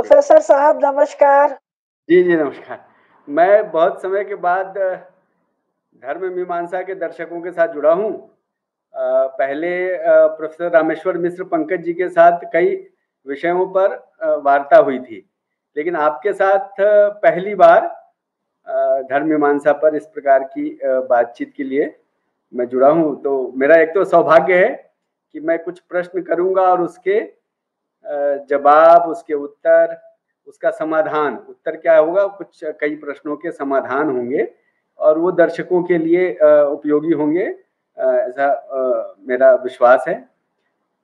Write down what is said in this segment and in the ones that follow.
Professor साहब नमस्कार। जी, जी, नमस्कार। मैं बहुत समय के बाद धर्म मीमांसा के दर्शकों के साथ जुड़ा हूँ। पहले प्रोफेसर रामेश्वर मिश्र पंकज जी के साथ कई विषयों पर वार्ता हुई थी, लेकिन आपके साथ पहली बार धर्म मीमांसा पर इस प्रकार की बातचीत के लिए मैं जुड़ा हूँ। तो मेरा एक तो सौभाग्य है कि मैं कुछ प्रश्न करूँगा और उसके जवाब, उसके उत्तर, उसका समाधान, उत्तर क्या होगा, कुछ कई प्रश्नों के समाधान होंगे और वो दर्शकों के लिए उपयोगी होंगे, ऐसा मेरा विश्वास है।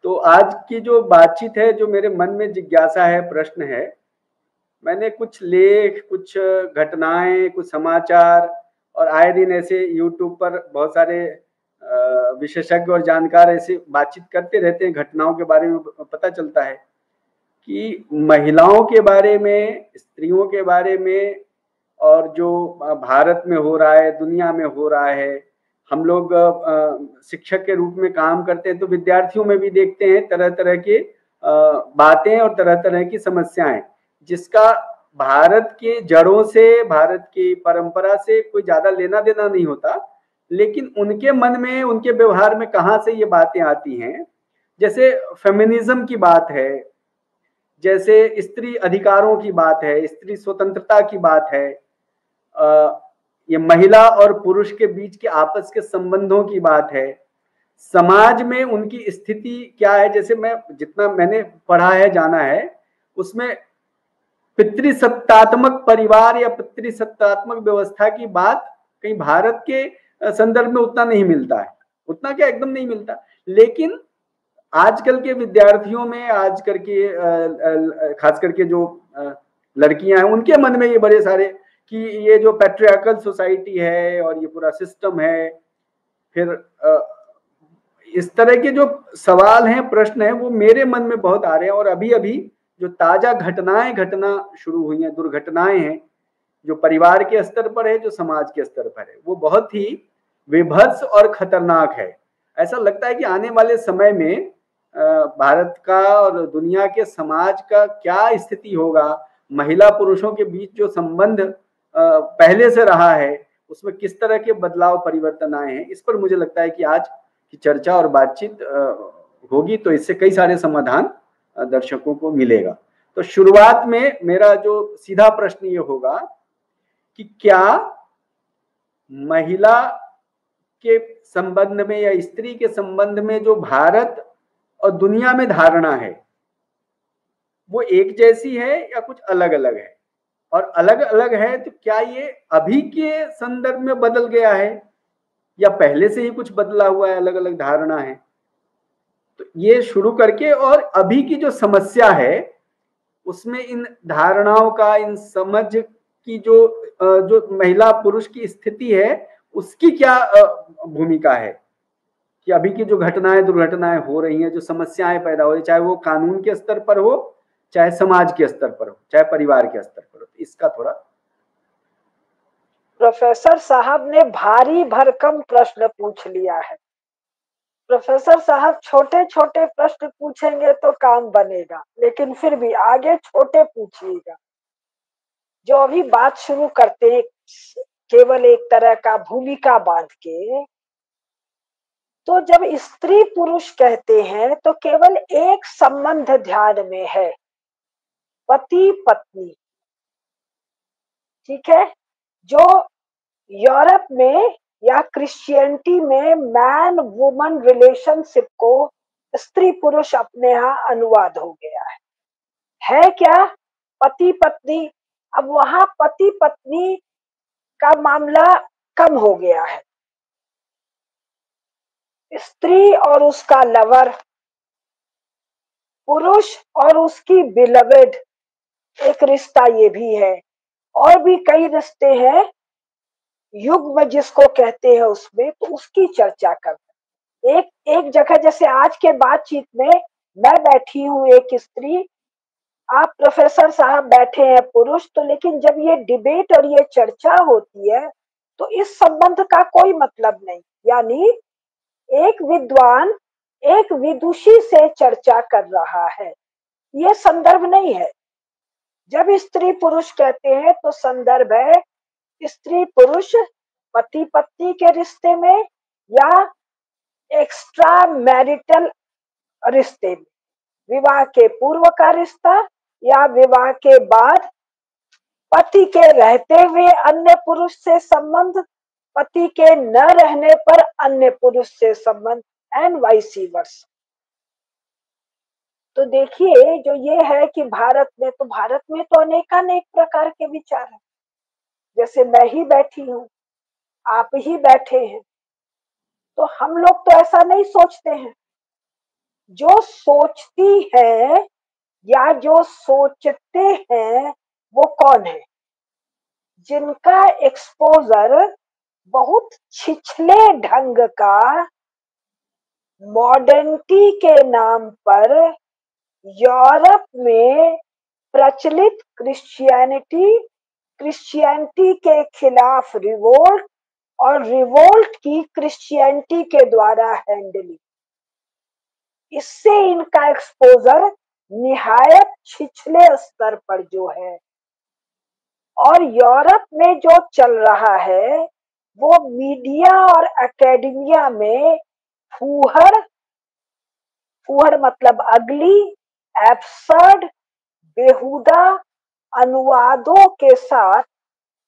तो आज की जो बातचीत है, जो मेरे मन में जिज्ञासा है, प्रश्न है, मैंने कुछ लेख, कुछ घटनाएं, कुछ समाचार और आए दिन ऐसे यूट्यूब पर बहुत सारे विशेषज्ञ और जानकार ऐसे बातचीत करते रहते हैं, घटनाओं के बारे में पता चलता है कि महिलाओं के बारे में, स्त्रियों के बारे में और जो भारत में हो रहा है, दुनिया में हो रहा है, हम लोग शिक्षक के रूप में काम करते हैं तो विद्यार्थियों में भी देखते हैं तरह तरह के बातें और तरह तरह की समस्याएं, जिसका भारत के जड़ों से, भारत की परंपरा से कोई ज्यादा लेना देना नहीं होता, लेकिन उनके मन में, उनके व्यवहार में कहाँ से ये बातें आती हैं। जैसे फेमिनिज्म की बात है, जैसे स्त्री अधिकारों की बात है, स्त्री स्वतंत्रता की बात है, ये महिला और पुरुष के बीच के आपस के संबंधों की बात है, समाज में उनकी स्थिति क्या है। जैसे मैं जितना मैंने पढ़ा है, जाना है, उसमें पितृसत्तात्मक परिवार या पितृसत्तात्मक व्यवस्था की बात कहीं भारत के संदर्भ में उतना नहीं मिलता है, उतना क्या एकदम नहीं मिलता। लेकिन आजकल के विद्यार्थियों में, आज करके खास करके जो लड़कियां हैं, उनके मन में ये बड़े सारे कि ये जो पैट्रियार्कल सोसाइटी है और ये पूरा सिस्टम है, फिर इस तरह के जो सवाल हैं, प्रश्न हैं, वो मेरे मन में बहुत आ रहे हैं। और अभी अभी जो ताजा घटनाएं घटना शुरू हुई हैं, दुर्घटनाएं हैं, जो परिवार के स्तर पर है, जो समाज के स्तर पर है, वो बहुत ही विभत्स और खतरनाक है। ऐसा लगता है कि आने वाले समय में भारत का और दुनिया के समाज का क्या स्थिति होगा, महिला पुरुषों के बीच जो संबंध पहले से रहा है उसमें किस तरह के बदलाव, परिवर्तन आए हैं, इस पर मुझे लगता है कि आज की चर्चा और बातचीत होगी तो इससे कई सारे समाधान दर्शकों को मिलेगा। तो शुरुआत में मेरा जो सीधा प्रश्न ये होगा कि क्या महिला के संबंध में या स्त्री के संबंध में जो भारत और दुनिया में धारणा है वो एक जैसी है या कुछ अलग अलग है, और अलग अलग है तो क्या ये अभी के संदर्भ में बदल गया है या पहले से ही कुछ बदला हुआ है, अलग अलग धारणा है। तो ये शुरू करके और अभी की जो समस्या है उसमें इन धारणाओं का, इन समझ की जो महिला पुरुष की स्थिति है उसकी क्या भूमिका है कि अभी की जो घटनाएं, दुर्घटनाएं हो रही हैं, जो समस्याएं पैदा हो रही, चाहे वो कानून के स्तर पर हो, चाहे समाज के स्तर पर हो, चाहे परिवार के स्तर पर हो, तो इसका थोड़ा। प्रोफेसर साहब ने भारी भरकम प्रश्न पूछ लिया है। प्रोफेसर साहब छोटे छोटे प्रश्न पूछेंगे तो काम बनेगा, लेकिन फिर भी आगे छोटे पूछिएगा। जो अभी बात शुरू करते हैं केवल एक तरह का भूमिका बांध के, तो जब स्त्री पुरुष कहते हैं तो केवल एक संबंध ध्यान में है, पति पत्नी। ठीक है, जो यूरोप में या क्रिश्चियनिटी में मैन वुमन रिलेशनशिप को स्त्री पुरुष अपने यहाँ अनुवाद हो गया है क्या पति पत्नी। अब वहां पति पत्नी का मामला कम हो गया है, स्त्री और उसका लवर, पुरुष और उसकी बिलवेड, एक रिश्ता ये भी है, और भी कई रिश्ते हैं, युग्म जिसको कहते हैं, उसमें तो उसकी चर्चा कर। एक जगह जैसे आज के बातचीत में मैं बैठी हूँ एक स्त्री, आप प्रोफेसर साहब बैठे हैं पुरुष, तो लेकिन जब ये डिबेट और ये चर्चा होती है तो इस संबंध का कोई मतलब नहीं। यानी एक विद्वान एक विदुषी से चर्चा कर रहा है, ये संदर्भ नहीं है। जब स्त्री पुरुष कहते हैं तो संदर्भ है स्त्री पुरुष पति पत्नी के रिश्ते में या एक्स्ट्रा मैरिटल रिश्ते में, विवाह के पूर्व का रिश्ता या विवाह के बाद पति के रहते हुए अन्य पुरुष से संबंध, पति के न रहने पर अन्य पुरुष से संबंध एंड वाइस वर्सा। तो देखिए जो ये है कि भारत में तो अनेकानेक प्रकार के विचार हैं। जैसे मैं ही बैठी हूँ, आप ही बैठे हैं, तो हम लोग तो ऐसा नहीं सोचते हैं। जो सोचती है या जो सोचते हैं वो कौन है? जिनका एक्सपोजर बहुत छिछले ढंग का मॉडर्निटी के नाम पर यूरोप में प्रचलित क्रिश्चियनिटी के खिलाफ रिवोल्ट और रिवोल्ट की क्रिश्चियनिटी के द्वारा हैंडलिंग, इससे इनका एक्सपोजर निहायत छिछले स्तर पर जो है। और यूरोप में जो चल रहा है वो मीडिया और एकेडमिया में फूहड़ मतलब अगली, एब्सर्ड, बेहुदा अनुवादों के साथ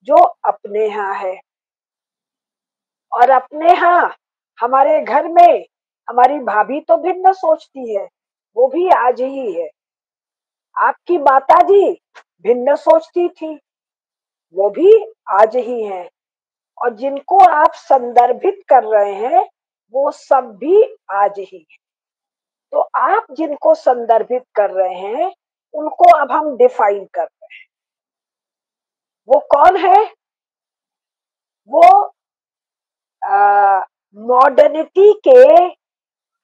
जो अपने यहाँ है। और अपने यहाँ हमारे घर में हमारी भाभी तो भिन्न सोचती है, वो भी आज ही है। आपकी माताजी भिन्न सोचती थी, वो भी आज ही है। और जिनको आप संदर्भित कर रहे हैं वो सब भी आज ही है। तो आप जिनको संदर्भित कर रहे हैं उनको अब हम डिफाइन कर रहे हैं। वो कौन है? वो मॉडर्निटी के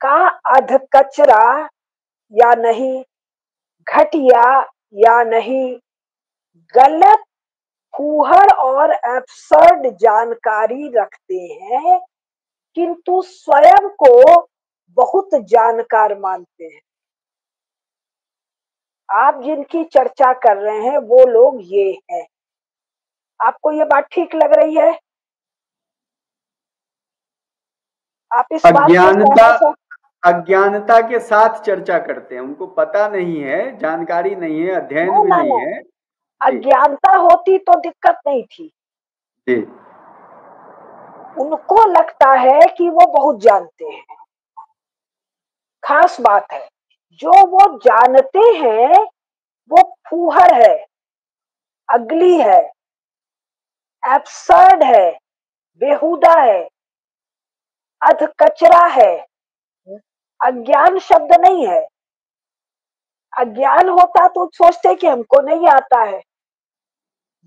का अधकचरा या नहीं, घटिया या नहीं, गलत, फूहड़ और एब्सर्ड जानकारी रखते हैं किंतु स्वयं को बहुत जानकार मानते हैं। आप जिनकी चर्चा कर रहे हैं वो लोग ये हैं। आपको ये बात ठीक लग रही है? आप इस बात से अज्ञानता के साथ चर्चा करते हैं, उनको पता नहीं है, जानकारी नहीं है, अध्ययन भी नहीं है। अज्ञानता होती तो दिक्कत नहीं थी जी। उनको लगता है कि वो बहुत जानते हैं। खास बात है जो वो जानते हैं वो फूहड़ है, अगली है, एब्सर्ड है, बेहुदा है, अधकचरा है। अज्ञान शब्द नहीं है। अज्ञान होता तो सोचते कि हमको नहीं आता है।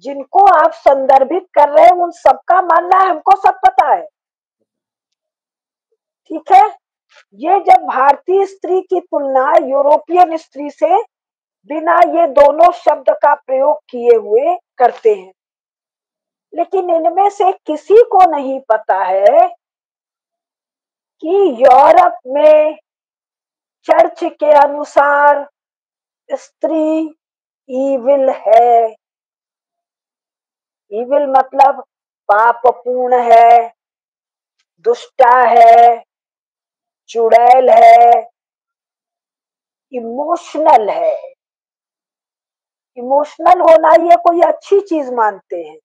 जिनको आप संदर्भित कर रहे हैं उन सबका मानना है हमको सब पता है। ठीक है। ये जब भारतीय स्त्री की तुलना यूरोपियन स्त्री से बिना ये दोनों शब्द का प्रयोग किए हुए करते हैं, लेकिन इनमें से किसी को नहीं पता है कि यूरोप में चर्च के अनुसार स्त्री ईविल है। ईविल मतलब पापपूर्ण है, दुष्टा है, चुड़ैल है, इमोशनल है। इमोशनल होना ये कोई अच्छी चीज मानते हैं।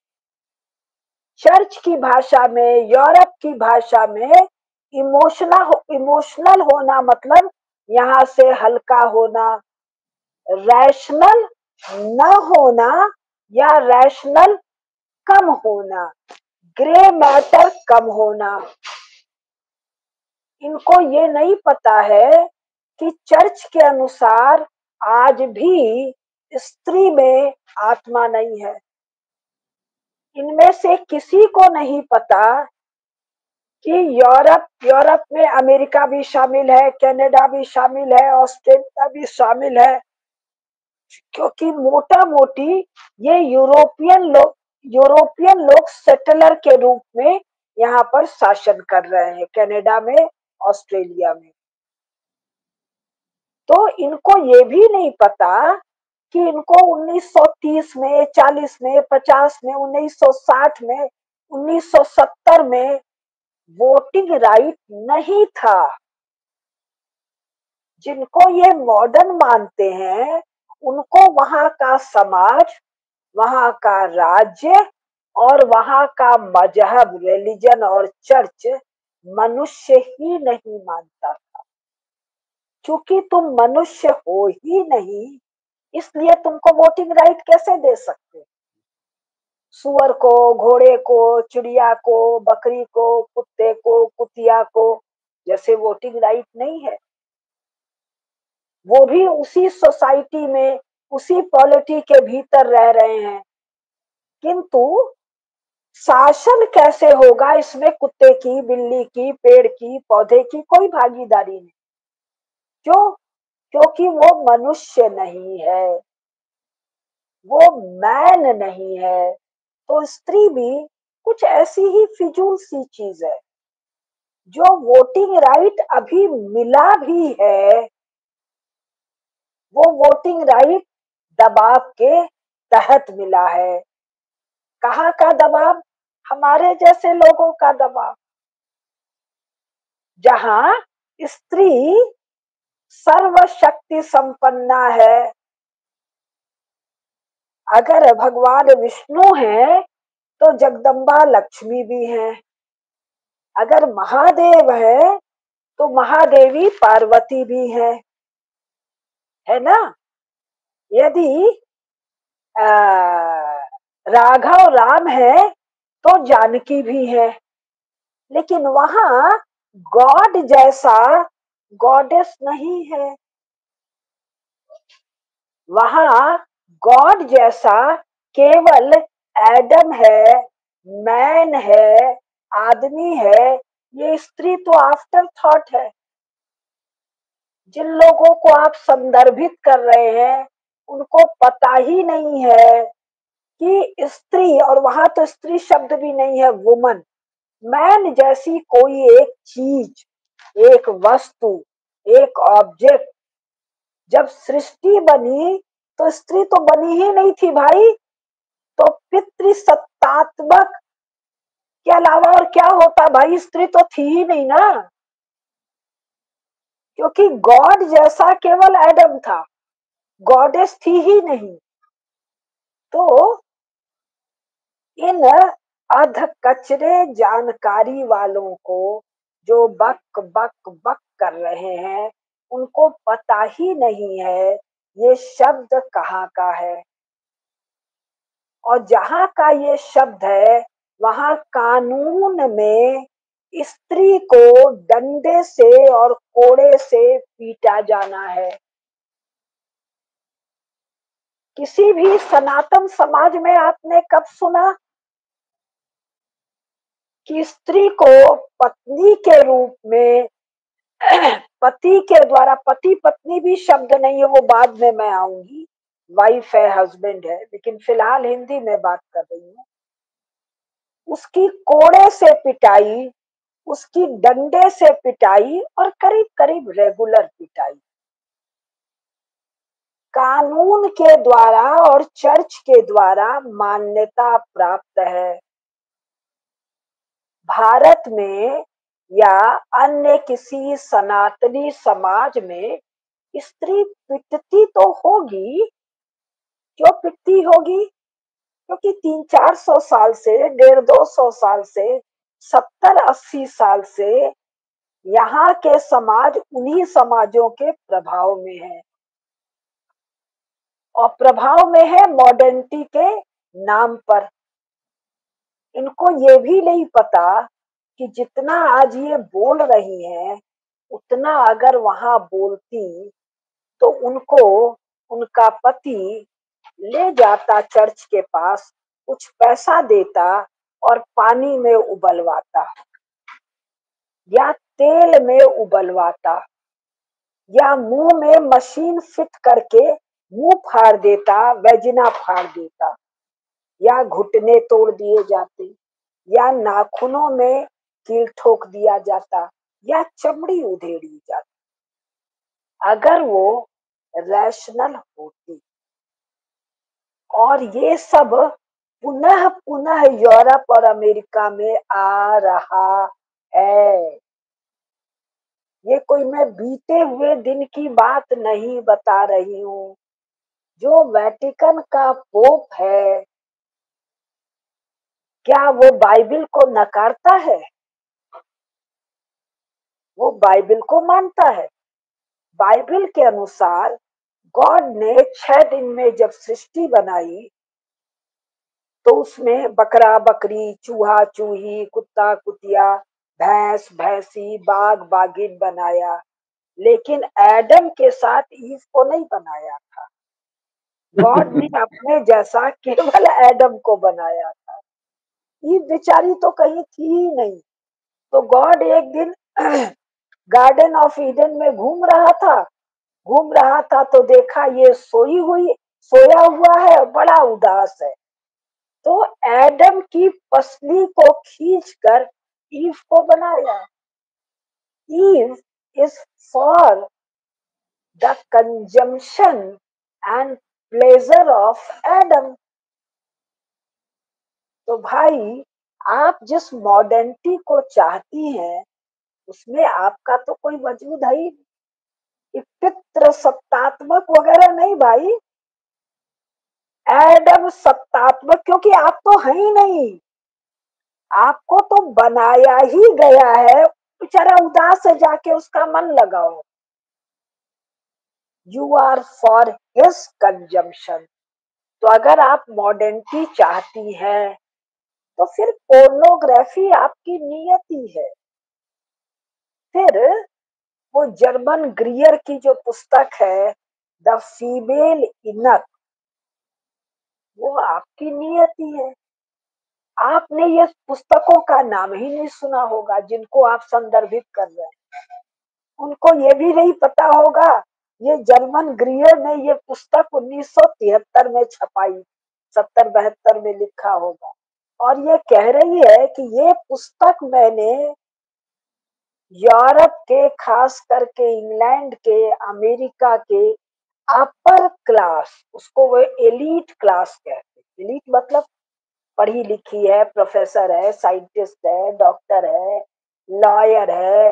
चर्च की भाषा में, यूरोप की भाषा में इमोशनल होना मतलब यहाँ से हल्का होना, रैशनल न होना या रैशनल कम होना, ग्रे मैटर कम होना। इनको ये नहीं पता है कि चर्च के अनुसार आज भी स्त्री में आत्मा नहीं है। इनमें से किसी को नहीं पता कि यूरोप में अमेरिका भी शामिल है, कनाडा भी शामिल है, ऑस्ट्रेलिया भी शामिल है, क्योंकि मोटा मोटी ये यूरोपियन लोग सेटलर के रूप में यहाँ पर शासन कर रहे हैं, कनाडा में, ऑस्ट्रेलिया में। तो इनको ये भी नहीं पता कि इनको 1930 में, 40 में, 50 में, 1960 में, 1970 में वोटिंग राइट नहीं था। जिनको ये मॉडर्न मानते हैं उनको वहां का समाज, वहां का राज्य और वहां का मजहब, रिलीजन और चर्च मनुष्य ही नहीं मानता था। क्योंकि तुम मनुष्य हो ही नहीं, इसलिए तुमको वोटिंग राइट कैसे दे सकते? सुअर को, घोड़े को, चिड़िया को, बकरी को, कुत्ते को, कुतिया को जैसे वोटिंग राइट नहीं है। वो भी उसी सोसाइटी में, उसी पॉलिटी के भीतर रह रहे हैं, किंतु शासन कैसे होगा इसमें कुत्ते की, बिल्ली की, पेड़ की, पौधे की कोई भागीदारी नहीं। क्यों? क्योंकि वो मनुष्य नहीं है, वो मैन नहीं है। तो स्त्री भी कुछ ऐसी ही फिजूल सी चीज है। जो वोटिंग राइट अभी मिला भी है, वो वोटिंग राइट दबाव के तहत मिला है। कहाँ का दबाव? हमारे जैसे लोगों का दबाव, जहां स्त्री सर्वशक्ति संपन्ना है। अगर भगवान विष्णु है तो जगदम्बा लक्ष्मी भी है। अगर महादेव है तो महादेवी पार्वती भी है ना? यदि राघव राम है तो जानकी भी है। लेकिन वहां गॉड जैसा गॉडेस नहीं है। वहां गॉड जैसा केवल एडम है, मैन है, आदमी है। ये स्त्री तो आफ्टर थॉट है। जिन लोगों को आप संदर्भित कर रहे हैं उनको पता ही नहीं है कि स्त्री, और वहां तो स्त्री शब्द भी नहीं है, वुमन, मैन जैसी कोई एक चीज, एक वस्तु, एक ऑब्जेक्ट जब सृष्टि बनी तो स्त्री तो बनी ही नहीं थी भाई। तो पितृसत्तात्मक के अलावा और क्या होता भाई? स्त्री तो थी ही नहीं ना, क्योंकि गॉड जैसा केवल एडम था, गॉडेस थी ही नहीं। तो इन अध कचरे जानकारी वालों को जो बक बक बक कर रहे हैं उनको पता ही नहीं है ये शब्द कहाँ का है। और जहां का ये शब्द है वहां कानून में स्त्री को डंडे से और कोड़े से पीटा जाना है। किसी भी सनातन समाज में आपने कब सुना कि स्त्री को पत्नी के रूप में पति के द्वारा, पति पत्नी भी शब्द नहीं है, वो बाद में मैं आऊंगी, वाइफ है, हस्बैंड है, लेकिन फिलहाल हिंदी में बात कर रही हूँ। उसकी कोड़े से पिटाई, उसकी डंडे से पिटाई और करीब करीब रेगुलर पिटाई कानून के द्वारा और चर्च के द्वारा मान्यता प्राप्त है। भारत में या अन्य किसी सनातनी समाज में स्त्री पिटती तो होगी। क्यों पिटती होगी? क्योंकि 300-400 साल से, 150-200 साल से, 70-80 साल से यहाँ के समाज उन्हीं समाजों के प्रभाव में है, और प्रभाव में है मॉडर्निटी के नाम पर। इनको ये भी नहीं पता कि जितना आज ये बोल रही हैं उतना अगर वहां बोलती तो उनको उनका पति ले जाता चर्च के पास, कुछ पैसा देता और पानी में उबलवाता या तेल में उबलवाता या मुंह में मशीन फिट करके मुंह फाड़ देता, वेजिना फाड़ देता, या घुटने तोड़ दिए जाते, या नाखूनों में कील ठोक दिया जाता, या चमड़ी उधेड़ी जाती, अगर वो रैशनल होती। और ये सब पुनः पुनः यूरोप और अमेरिका में आ रहा है। ये कोई मैं बीते हुए दिन की बात नहीं बता रही हूँ। जो वेटिकन का पोप है, क्या वो बाइबिल को नकारता है? वो बाइबिल को मानता है। बाइबिल के अनुसार गॉड ने 6 दिन में जब सृष्टि बनाई तो उसमें बकरा बकरी, चूहा चूही, कुत्ता कुतिया, भैंस भैंसी, बाघ बाघिन बनाया, लेकिन एडम के साथ ईव को नहीं बनाया था। गॉड ने अपने जैसा केवल एडम को बनाया था। ईव बेचारी तो कहीं थी ही नहीं। तो गॉड एक दिन गार्डन ऑफ ईडन में घूम रहा था तो देखा ये सोया हुआ है, बड़ा उदास है। तो एडम की पसली को खींचकर ईव को बनाया। Eve is for the consumption and pleasure of Adam. तो भाई, आप जिस मॉडर्निटी को चाहती हैं उसमें आपका तो कोई वजूद है ही नहीं। पितृ सत्तात्मक वगैरह नहीं भाई, एडम सत्तात्मक, क्योंकि आप तो है ही नहीं। आपको तो बनाया ही गया है, बेचारा उदास है, जाके उसका मन लगाओ। You are for his consumption. तो अगर आप मॉडर्निटी चाहती हैं तो फिर पोर्नोग्राफी आपकी नियति है। फिर वो जर्मन ग्रियर की जो पुस्तक है द फीमेल इनक, वो आपकी नियति है। आपने ये पुस्तकों का नाम ही नहीं सुना होगा जिनको आप संदर्भित कर रहे हैं। उनको ये भी नहीं पता होगा ये जर्मन ग्रियर ने ये पुस्तक 1973 में छपाई, 70-72 में लिखा होगा। और ये कह रही है कि ये पुस्तक मैंने यूरोप के, खास करके इंग्लैंड के, अमेरिका के अपर क्लास, उसको वो एलीट क्लास कहते हैं। एलीट मतलब पढ़ी लिखी है, प्रोफेसर है, साइंटिस्ट है, डॉक्टर है, लॉयर है,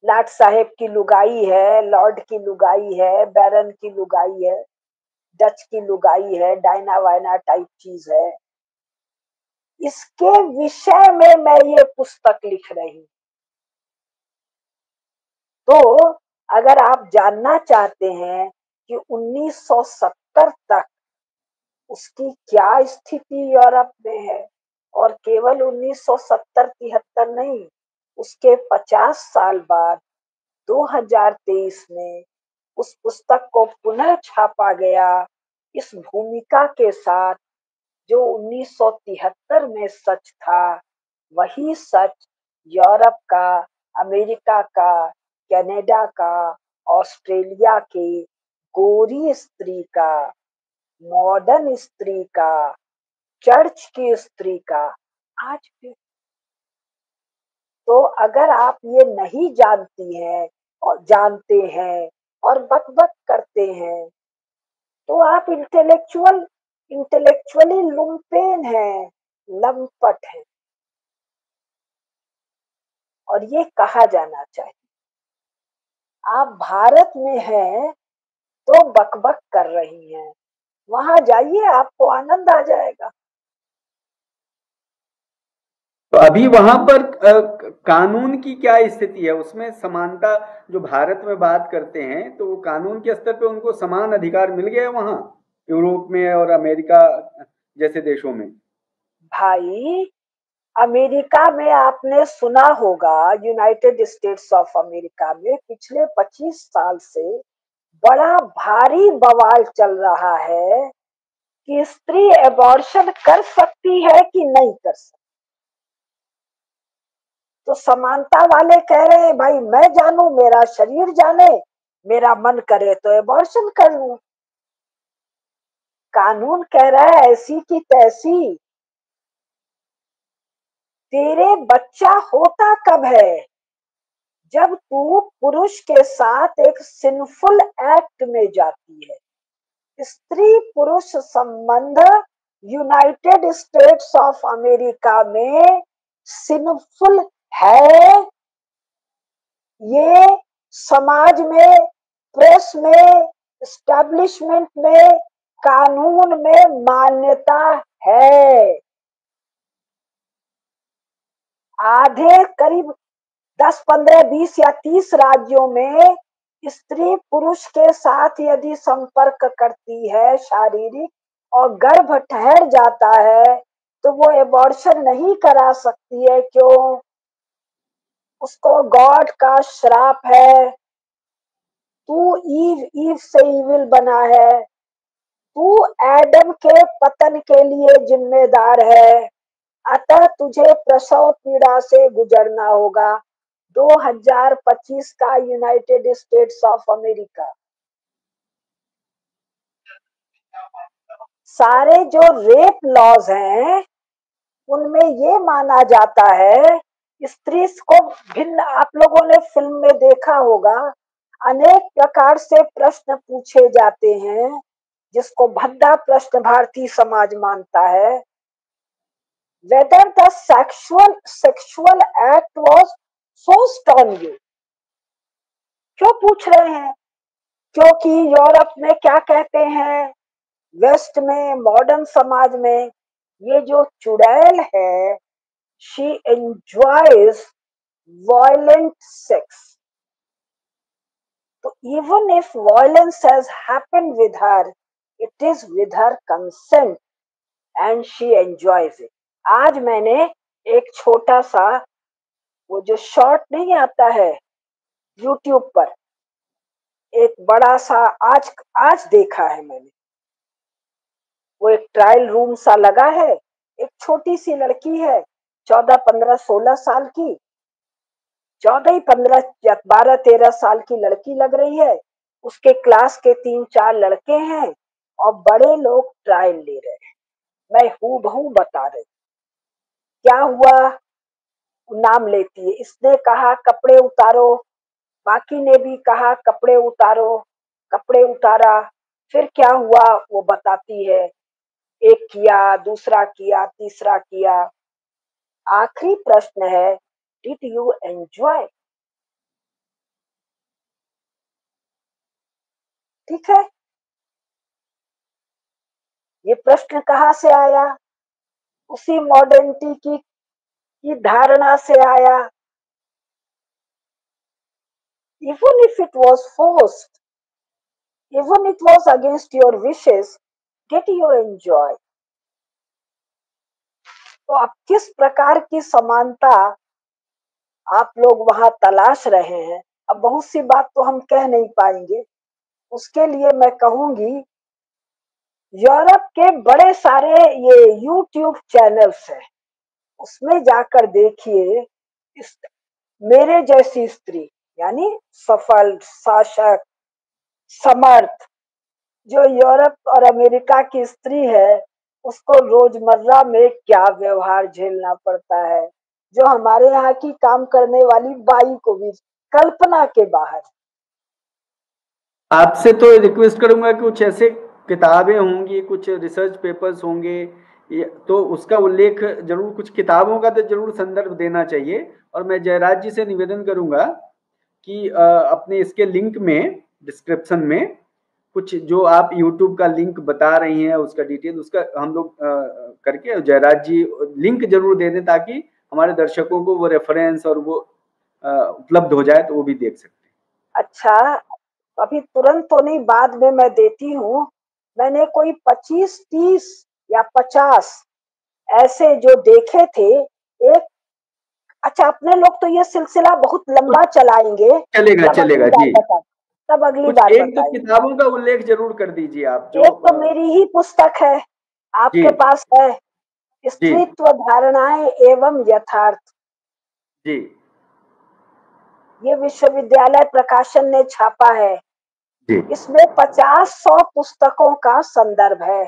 लाट साहेब की लुगाई है, लॉर्ड की लुगाई है, बैरन की लुगाई है, डच की लुगाई है, डायना वाइना टाइप चीज है। इसके विषय में मैं ये पुस्तक लिख रही हूँ। तो अगर आप जानना चाहते हैं कि 1970 तक उसकी क्या स्थिति यूरोप में है, और केवल 1970-73 नहीं, उसके 50 साल बाद 2023 में उस पुस्तक को पुनः छापा गया इस भूमिका के साथ, जो 1973 में सच था वही सच यूरोप का, अमेरिका का, कनाडा का, ऑस्ट्रेलिया के गोरी स्त्री का, मॉडर्न स्त्री का, चर्च की स्त्री का आज भी। तो अगर आप ये नहीं जानती हैं और जानते हैं और बकबक करते हैं तो आप इंटेलेक्चुअली लुम्पेन हैं, लंपट हैं। और ये कहा जाना चाहिए। आप भारत में हैं तो बकबक कर रही हैं, वहां जाइए आपको आनंद आ जाएगा। तो अभी वहां पर कानून की क्या स्थिति है? उसमें समानता, जो भारत में बात करते हैं तो कानून के स्तर पे उनको समान अधिकार मिल गया वहां, यूरोप में और अमेरिका जैसे देशों में? भाई, अमेरिका में आपने सुना होगा, यूनाइटेड स्टेट्स ऑफ अमेरिका में पिछले 25 साल से बड़ा भारी बवाल चल रहा है कि स्त्री एबॉर्शन कर सकती है कि नहीं कर सकती। तो समानता वाले कह रहे हैं भाई मैं जानू, मेरा शरीर जाने, मेरा मन करे तो एबॉर्शन कर लूं। कानून कह रहा है ऐसी की तैसी। तेरे बच्चा होता कब है? जब तू पुरुष के साथ एक सिंफुल एक्ट में जाती है। स्त्री पुरुष संबंध यूनाइटेड स्टेट्स ऑफ अमेरिका में सिनफुल है। ये समाज में, प्रेस में, एस्टेब्लिशमेंट में, कानून में मान्यता है। आधे करीब 10, 15, 20 या 30 राज्यों में स्त्री पुरुष के साथ यदि संपर्क करती है शारीरिक और गर्भ ठहर जाता है तो वो एबॉर्शन नहीं करा सकती है। क्यों? उसको गॉड का श्राप है। तू ईव से ईविल बना है। तू एडम के पतन के लिए जिम्मेदार है। अतः तुझे प्रसव पीड़ा से गुजरना होगा। 2025 का यूनाइटेड स्टेट्स ऑफ अमेरिका। सारे जो रेप लॉज हैं उनमें ये माना जाता है स्त्री को भिन्न। आप लोगों ने फिल्म में देखा होगा, अनेक प्रकार से प्रश्न पूछे जाते हैं जिसको भद्दा प्रश्न भारतीय समाज मानता है। Whether the sexual act was forced on you। क्यों पूछ रहे हैं? क्योंकि यूरोप में क्या कहते हैं, वेस्ट में, मॉडर्न समाज में, ये जो चुड़ैल है, she enjoys violent sex। तो even if violence has happened with her, it is with her consent and she enjoys it। आज मैंने एक छोटा सा, वो जो शॉर्ट नहीं आता है यूट्यूब पर, एक बड़ा सा आज देखा है मैंने। वो एक ट्रायल रूम सा लगा है, एक छोटी सी लड़की है, 14, 15, 16 साल की, 14, 15 या 12, 13 साल की लड़की लग रही है। उसके क्लास के 3, 4 लड़के हैं और बड़े लोग ट्रायल ले रहे हैं। मैं हूबहू बता रही। क्या हुआ? नाम लेती है। इसने कहा कपड़े उतारो, बाकी ने भी कहा कपड़े उतारो, कपड़े उतारा। फिर क्या हुआ वो बताती है। एक किया, दूसरा किया, तीसरा किया। आखिरी प्रश्न है, डिड यू एंजॉय? ठीक है, ये प्रश्न कहाँ से आया? उसी मॉडर्निटी की धारणा से आया। Even if it was forced, even it was against your wishes, did you enjoy? तो अब किस प्रकार की समानता आप लोग वहां तलाश रहे हैं? अब बहुत सी बात तो हम कह नहीं पाएंगे। उसके लिए मैं कहूंगी यूरोप के बड़े सारे ये यूट्यूब चैनल्स हैं, उसमें जाकर देखिए। मेरे जैसी स्त्री यानी सफल, शासक, समर्थ जो यूरोप और अमेरिका की स्त्री है, उसको रोजमर्रा में क्या व्यवहार झेलना पड़ता है, जो हमारे यहाँ की काम करने वाली बाई को भी कल्पना के बाहर। आपसे तो रिक्वेस्ट करूंगा कि कुछ ऐसे किताबें होंगी, कुछ रिसर्च पेपर्स होंगे, तो उसका उल्लेख जरूर, कुछ किताबों का तो जरूर संदर्भ देना चाहिए। और मैं जयराज जी से निवेदन करूंगा कि अपने इसके लिंक में, डिस्क्रिप्शन में कुछ जो आप YouTube का लिंक बता रही हैं उसका डिटेल, उसका हम लोग करके जयराज जी लिंक जरूर दे दें ताकि हमारे दर्शकों को वो रेफरेंस और वो उपलब्ध हो जाए तो वो भी देख सकते हैं। अच्छा, अभी तुरंत तो नहीं, बाद में मैं देती हूँ। मैंने कोई 25, 30 या 50 ऐसे जो देखे थे। एक अच्छा, अपने लोग तो ये सिलसिला बहुत लंबा चलाएंगे। चलेगा चलेगा जी। तब अगली कुछ बार एक दो बताएंगे। किताबों का उल्लेख जरूर कर दीजिए आप जो। एक तो मेरी ही पुस्तक है, जी आपके पास है, जी स्त्रीत्व धारणाएं एवं यथार्थ। जी ये विश्वविद्यालय प्रकाशन ने छापा है। जी इसमें 50-100 पुस्तकों का संदर्भ है।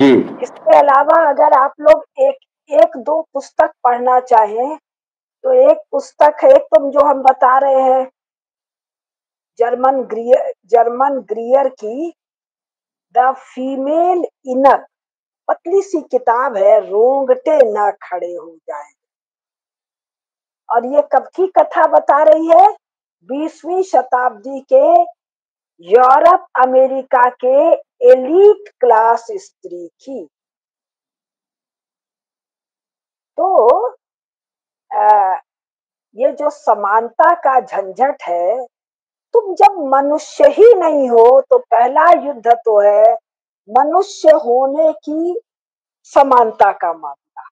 जी इसके अलावा अगर आप लोग एक दो पुस्तक पढ़ना चाहें तो एक पुस्तक है, एक तो जो हम बता रहे हैं जर्मन ग्रियर की द फीमेल इनर, पतली सी किताब है, रोंगटे न खड़े हो जाए। और ये कब की कथा बता रही है? 20वीं शताब्दी के यूरोप अमेरिका के एलीट क्लास स्त्री की। तो ये जो समानता का झंझट है, तुम जब मनुष्य ही नहीं हो तो पहला युद्ध तो है मनुष्य होने की समानता का मामला।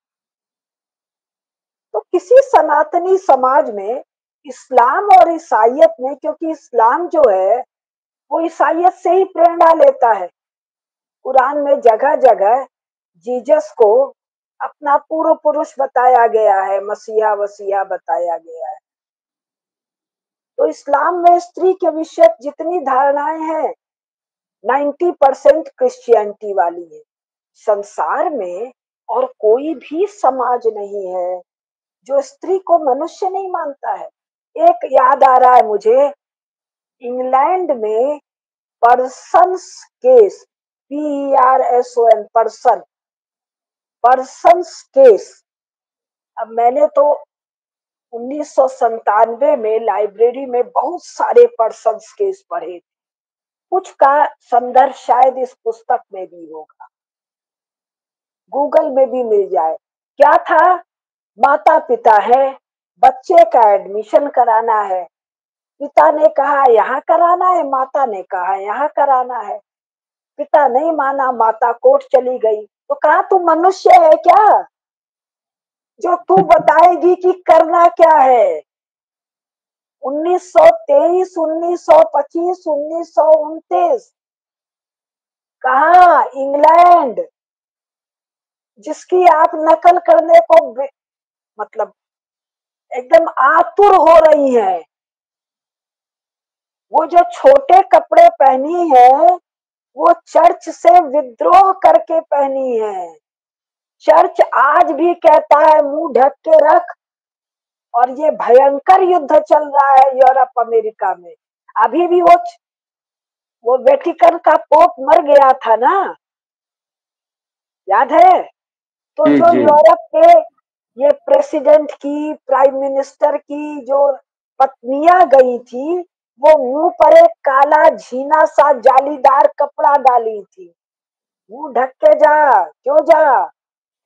तो किसी सनातनी समाज में इस्लाम और ईसाइयत में, क्योंकि इस्लाम जो है वो ईसाइयत से ही प्रेरणा लेता है। कुरान में जगह जगह जीसस को अपना पूर्व पुरुष बताया गया है, मसीहा वसीहा बताया गया है। तो इस्लाम में स्त्री के विषय जितनी धारणाएं हैं 90% क्रिश्चियनिटी वाली है। संसार में और कोई भी समाज नहीं है जो स्त्री को मनुष्य नहीं मानता है। एक याद आ रहा है मुझे, इंग्लैंड में persons case, PERSON, persons case. अब मैंने तो 1997 में लाइब्रेरी में बहुत सारे पर्सन्स केस पढ़े, कुछ का संदर्भ शायद इस पुस्तक में भी होगा, गूगल में भी मिल जाए। क्या था? माता पिता है, बच्चे का एडमिशन कराना है, पिता ने कहा यहाँ कराना है, माता ने कहा यहाँ कराना है। पिता नहीं माना, माता कोर्ट चली गई। तो कहा तू मनुष्य है क्या जो तू बताएगी कि करना क्या है? 1923, 1925, 1929, कहा इंग्लैंड, जिसकी आप नकल करने को मतलब एकदम आतुर हो रही है। वो जो छोटे कपड़े पहनी है वो चर्च से विद्रोह करके पहनी है। चर्च आज भी कहता है मुंह ढक के रख। और ये भयंकर युद्ध चल रहा है यूरोप अमेरिका में। अभी भी वो वेटिकन का पोप मर गया था ना, याद है? तो जी जो जी। यूरोप के ये प्रेसिडेंट की, प्राइम मिनिस्टर की जो पत्नियां गई थी, वो मुंह पर एक काला झीना सा जालीदार कपड़ा डाली थी। मुंह ढक के जा, क्यों जा?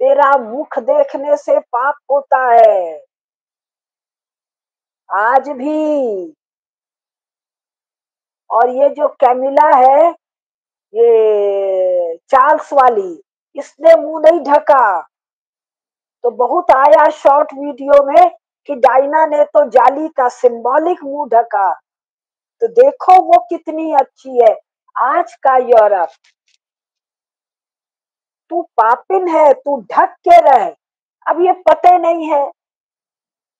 तेरा मुख देखने से पाप होता है। आज भी। और ये जो कैमिला है, ये चार्ल्स वाली, इसने मुंह नहीं ढका। तो बहुत आया शॉर्ट वीडियो में कि डायना ने तो जाली का सिंबॉलिक मुंह ढका। तो देखो वो कितनी अच्छी है। आज का यूरोप, तू पापिन है, तू ढक के रह। अब ये पते नहीं है,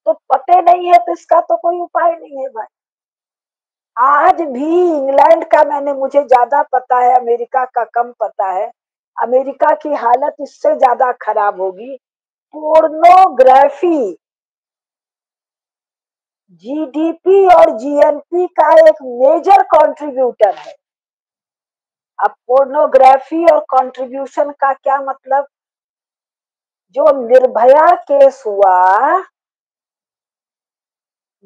तो पते नहीं है तो इसका तो कोई उपाय नहीं है भाई। आज भी इंग्लैंड का मुझे ज्यादा पता है, अमेरिका का कम पता है। अमेरिका की हालत इससे ज्यादा खराब होगी। पोर्नोग्राफी GDP और GNP का एक मेजर कंट्रीब्यूटर है। अब पोर्नोग्राफी और कंट्रीब्यूशन का क्या मतलब? जो निर्भया केस हुआ,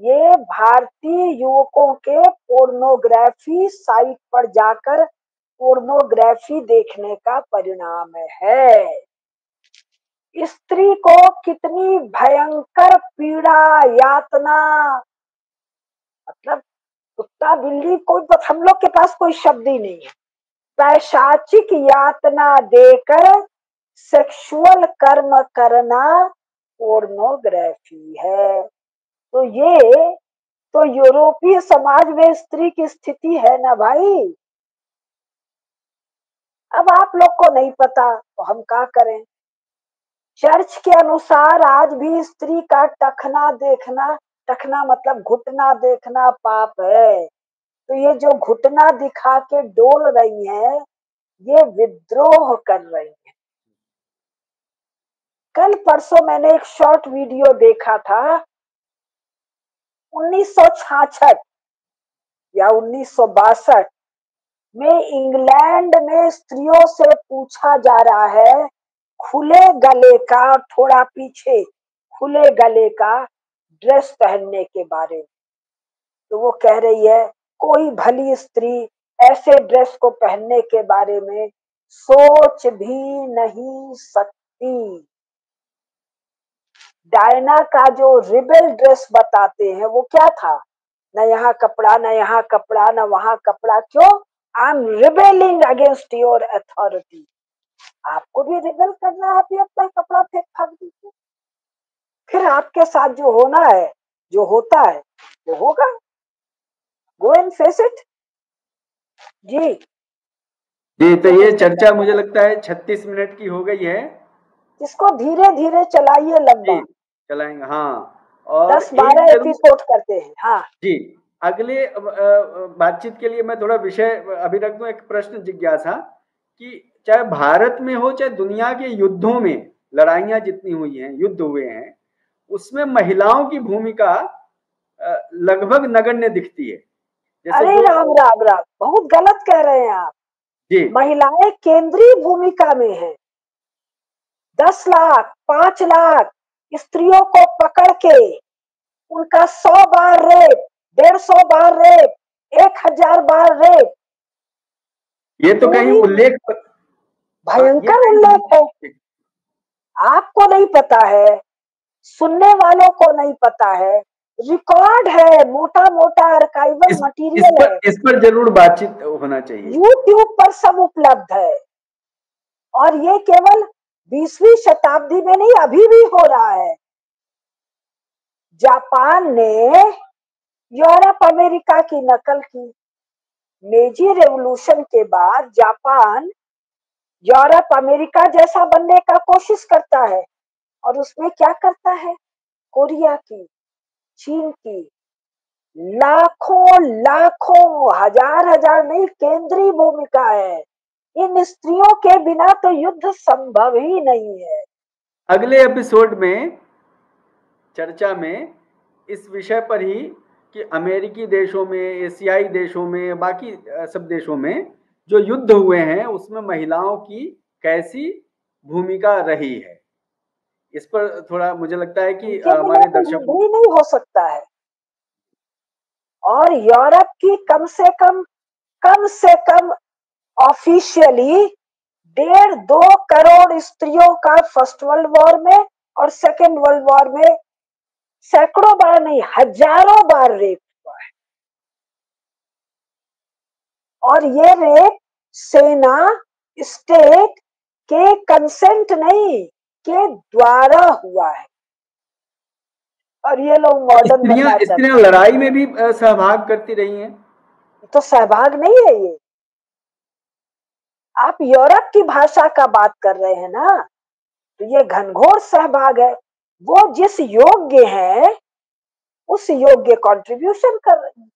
ये भारतीय युवकों के पोर्नोग्राफी साइट पर जाकर पोर्नोग्राफी देखने का परिणाम है। स्त्री को कितनी भयंकर पीड़ा, यातना, मतलब कुत्ता बिल्ली, कोई हम लोग के पास कोई शब्द ही नहीं है। पैशाचिक यातना देकर सेक्सुअल कर्म करना पोर्नोग्राफी है। तो ये तो यूरोपीय समाज में स्त्री की स्थिति है ना भाई। अब आप लोग को नहीं पता तो हम क्या करें? चर्च के अनुसार आज भी स्त्री का टखना देखना, टखना मतलब घुटना देखना पाप है। तो ये जो घुटना दिखा के डोल रही है, ये विद्रोह कर रही है। कल परसों मैंने एक शॉर्ट वीडियो देखा था, 1966, या 1962 में इंग्लैंड में स्त्रियों से पूछा जा रहा है खुले गले का, थोड़ा पीछे, खुले गले का ड्रेस पहनने के बारे में। तो वो कह रही है कोई भली स्त्री ऐसे ड्रेस को पहनने के बारे में सोच भी नहीं सकती। डायना का जो रिबेल ड्रेस बताते हैं वो क्या था, न यहाँ कपड़ा, न यहाँ कपड़ा, न वहां कपड़ा। क्यों? I am rebelling against your authority. आपको भी रिबेल करना है, आप भी अपना कपड़ा फेंक फाक दीजिए, फिर आपके साथ जो होना है, जो होता है वो होगा। Go and face it. जी जी, तो ये चर्चा मुझे लगता है 36 मिनट की हो गई है। इसको धीरे धीरे चलाइए, लंबा चलाएंगे। हाँ, और 10-12 एपिसोड करते हैं। हाँ जी, अगले बातचीत के लिए मैं थोड़ा विषय अभी रख दूं। एक प्रश्न जिज्ञासा कि चाहे भारत में हो चाहे दुनिया के युद्धों में, लड़ाइयां जितनी हुई हैं, युद्ध हुए हैं, उसमें महिलाओं की भूमिका लगभग नगण्य दिखती है। जैसे अरे राम राम राम, बहुत गलत कह रहे हैं आप। जी, महिलाएं केंद्रीय भूमिका में हैं। 10 लाख 5 लाख स्त्रियों को पकड़ के उनका 100 बार रेप, 150 बार रेप, 1000 बार रेप, ये तो कहीं उल्लेख, भयंकर उल्लेख है। आपको नहीं पता है, सुनने वालों को नहीं पता है, रिकॉर्ड है, मोटा मोटा आर्काइवल मटेरियल है, इस पर जरूर बातचीत होना चाहिए। यूट्यूब पर सब उपलब्ध है। और ये केवल 20वीं शताब्दी में नहीं, अभी भी हो रहा है। जापान ने यूरोप अमेरिका की नकल की। मेजी रेवोल्यूशन के बाद जापान यूरोप अमेरिका जैसा बनने का कोशिश करता है, और उसमें क्या करता है, कोरिया की, चीन की, लाखों लाखों, हजार हजार नहीं, केंद्रीय भूमिका है। इन स्त्रियों के बिना तो युद्ध संभव ही नहीं है। अगले एपिसोड में, चर्चा में, इस विषय पर ही कि अमेरिकी देशों में, एशियाई देशों में, बाकी सब देशों में जो युद्ध हुए हैं उसमें महिलाओं की कैसी भूमिका रही है, इस पर थोड़ा मुझे लगता है कि हमारे तो दर्शकों युद्ध ही नहीं हो सकता है। और यूरोप की कम से कम ऑफिशियली 1.5-2 करोड़ स्त्रियों का फर्स्ट वर्ल्ड वॉर में और सेकेंड वर्ल्ड वॉर में सैकड़ों बार नहीं, हजारों बार रेप हुआ है। और ये रेप सेना, स्टेट के कंसेंट नहीं, के द्वारा हुआ है। और ये लोग मॉडर्न बनना चाहते हैं। स्त्रियां लड़ाई में भी सहभाग करती रही हैं। तो सहभाग नहीं है ये, आप यूरोप की भाषा का बात कर रहे हैं ना, तो ये घनघोर सहभाग है। वो जिस योग्य है उस योग्य कंट्रीब्यूशन कर रहे हैं।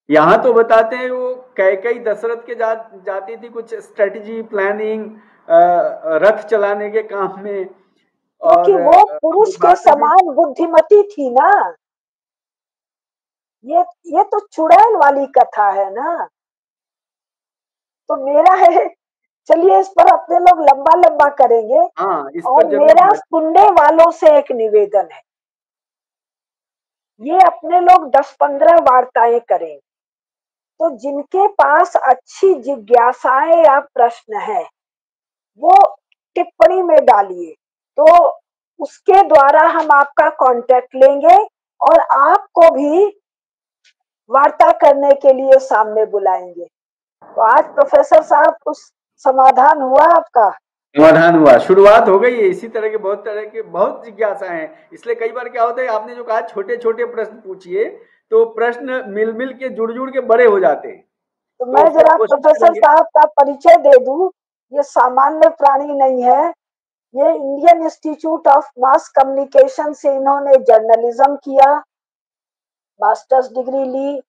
यहाँ तो बताते हैं वो कैकेयी दशरथ के जाती थी कुछ स्ट्रेटजी प्लानिंग, रथ चलाने के काम में, क्योंकि वो पुरुष के समान बुद्धिमती थी ना। ये तो चुड़ैल वाली कथा है ना। तो मेरा है, चलिए इस पर अपने लोग लंबा लंबा करेंगे। हाँ, इस और पर मेरा सुनने वालों से एक निवेदन है, ये अपने लोग 10-15 वार्ताएं करें, तो जिनके पास अच्छी जिज्ञासाएं या प्रश्न है वो टिप्पणी में डालिए, तो उसके द्वारा हम आपका कांटेक्ट लेंगे और आपको भी वार्ता करने के लिए सामने बुलाएंगे। तो आज प्रोफेसर साहब कुछ समाधान हुआ आपका? समाधान हुआ, शुरुआत हो गई है। इसी तरह के बहुत जिज्ञासा है। इसलिए कई बार क्या होता है, आपने जो कहा छोटे छोटे प्रश्न पूछिए, तो प्रश्न मिल मिल के जुड़ जुड़ के बड़े हो जाते हैं। तो मैं जरा प्रोफेसर साहब का परिचय दे दूं। ये सामान्य प्राणी नहीं है, ये Indian institute of mass communication से इन्होंने जर्नलिज्म किया, मास्टर्स डिग्री ली,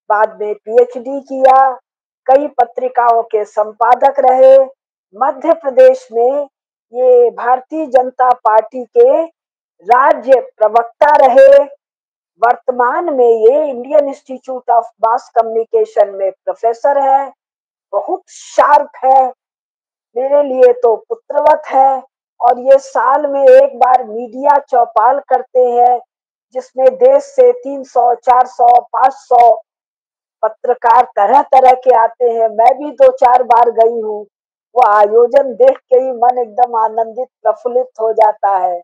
बाद में पीएचडी किया, कई पत्रिकाओं के संपादक रहे, मध्य प्रदेश में ये भारतीय जनता पार्टी के राज्य प्रवक्ता रहे, वर्तमान में ये Indian institute of mass communication में प्रोफेसर है, बहुत शार्प है, मेरे लिए तो पुत्रवत है। और ये साल में एक बार मीडिया चौपाल करते हैं जिसमें देश से 300, 400, 500 पत्रकार तरह तरह के आते हैं। मैं भी 2-4 बार गई हूँ। वो आयोजन देख के ही मन एकदम आनंदित प्रफुल्लित हो जाता है।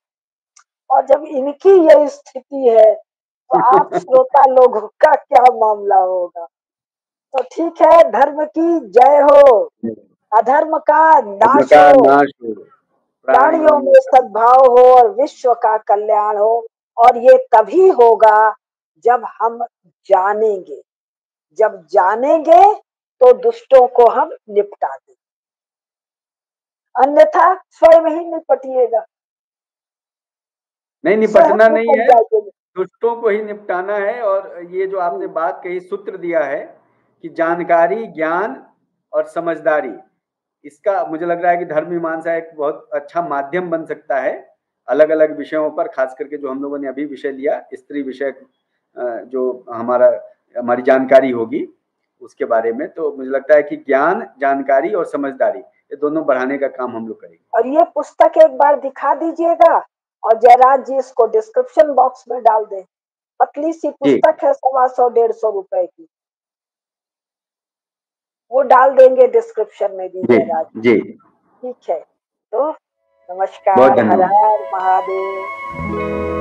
और जब इनकी ये स्थिति है तो आप श्रोता लोगों का क्या मामला होगा। तो ठीक है, धर्म की जय हो, अधर्म का नाश का हो, नाश हो, प्राणियों में सद्भाव हो और विश्व का कल्याण हो। और ये तभी होगा जब हम जानेंगे, जब जानेंगे तो दुष्टों को हम निपटा देंगे, अन्यथा स्वयं ही निपटिएगा। नहीं, स्वयं निपटना नहीं निपट है, जाएंगे। दुष्टों को ही निपटाना है। और ये जो आपने बात कही, सूत्र दिया है कि जानकारी, ज्ञान और समझदारी, इसका मुझे लग रहा है कि धर्म मीमांसा एक बहुत अच्छा माध्यम बन सकता है अलग अलग विषयों पर, खास करके जो हम लोगों ने अभी विषय लिया, स्त्री विषय, जो हमारी जानकारी होगी उसके बारे में। तो मुझे लगता है कि ज्ञान, जानकारी और समझदारी, ये दोनों बढ़ाने का काम हम लोग करेंगे। और ये पुस्तक एक बार दिखा दीजिएगा और जयराज जी इसको डिस्क्रिप्शन बॉक्स में डाल दें। पतली सी पुस्तक है, 125-150 रुपए की, वो डाल देंगे डिस्क्रिप्शन में भी जी जयराज। जी, ठीक है, तो बहुत नमस्कार, हर धन्यवाद। हर महादेव।